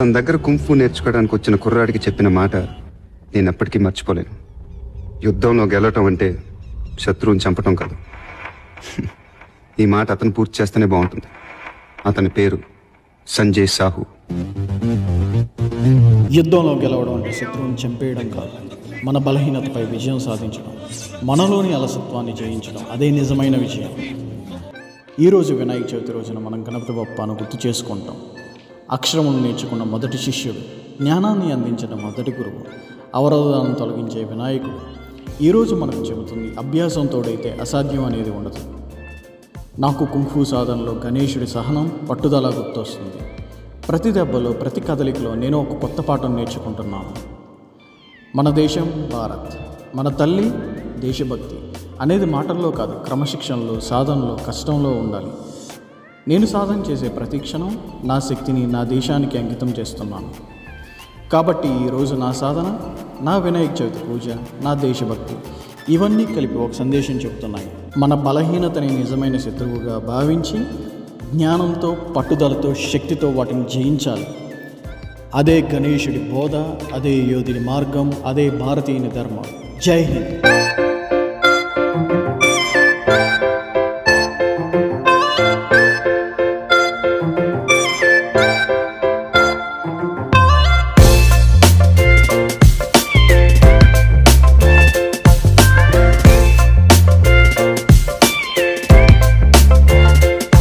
తన దగ్గర కుంఫు నేర్చుకోవడానికి వచ్చిన కుర్రాడికి చెప్పిన మాట నేను ఎప్పటికీ మర్చిపోలేను. యుద్ధంలో గెలవటం అంటే శత్రువుని చంపటం కాదు. ఈ మాట అతను పూర్తి చేస్తేనే బాగుంటుంది. అతని పేరు సంజయ్ సాహు. యుద్ధంలో గెలవడం అంటే శత్రువుని చంపేయడం కాదు, మన బలహీనతపై విజయం సాధించడం, మనలోని అలసత్వాన్ని జయించడం, అదే నిజమైన విజయం. ఈరోజు వినాయక చవితి రోజున మనం గణపతి బప్పను గుర్తు చేసుకుంటాం. అక్షరములు నేర్చుకున్న మొదటి శిష్యుడు, జ్ఞానాన్ని అందించిన మొదటి గురువు, అవరోధాలను తొలగించే వినాయకుడు. ఈరోజు మనకు చెబుతుంది, అభ్యాసం తోడైతే అసాధ్యం అనేది ఉండదు. నాకు కుంఫు సాధనలో గణేశుడి సహనం, పట్టుదల గుర్తొస్తుంది. ప్రతి దెబ్బలో, ప్రతి కదలికలో నేను ఒక కొత్త పాఠం నేర్చుకుంటున్నాను. మన దేశం భారత్, మన తల్లి దేశభక్తి అనేది మాటల్లో కాదు, క్రమశిక్షణలో, సాధనలో, కష్టంలో ఉండాలి. నేను సాధన చేసే ప్రతి క్షణం నా శక్తిని నా దేశానికి అంకితం చేస్తున్నాను. కాబట్టి ఈరోజు నా సాధన, నా వినాయక చవితి పూజ, నా దేశభక్తి ఇవన్నీ కలిపి ఒక సందేశం చెబుతున్నాయి. మన బలహీనతని నిజమైన శత్రువుగా భావించి జ్ఞానంతో, పట్టుదలతో, శక్తితో వాటిని జయించాలి. అదే గణేశుడి బోధ, అదే యోధుడి మార్గం, అదే భారతీయుని ధర్మం. జై హింద్.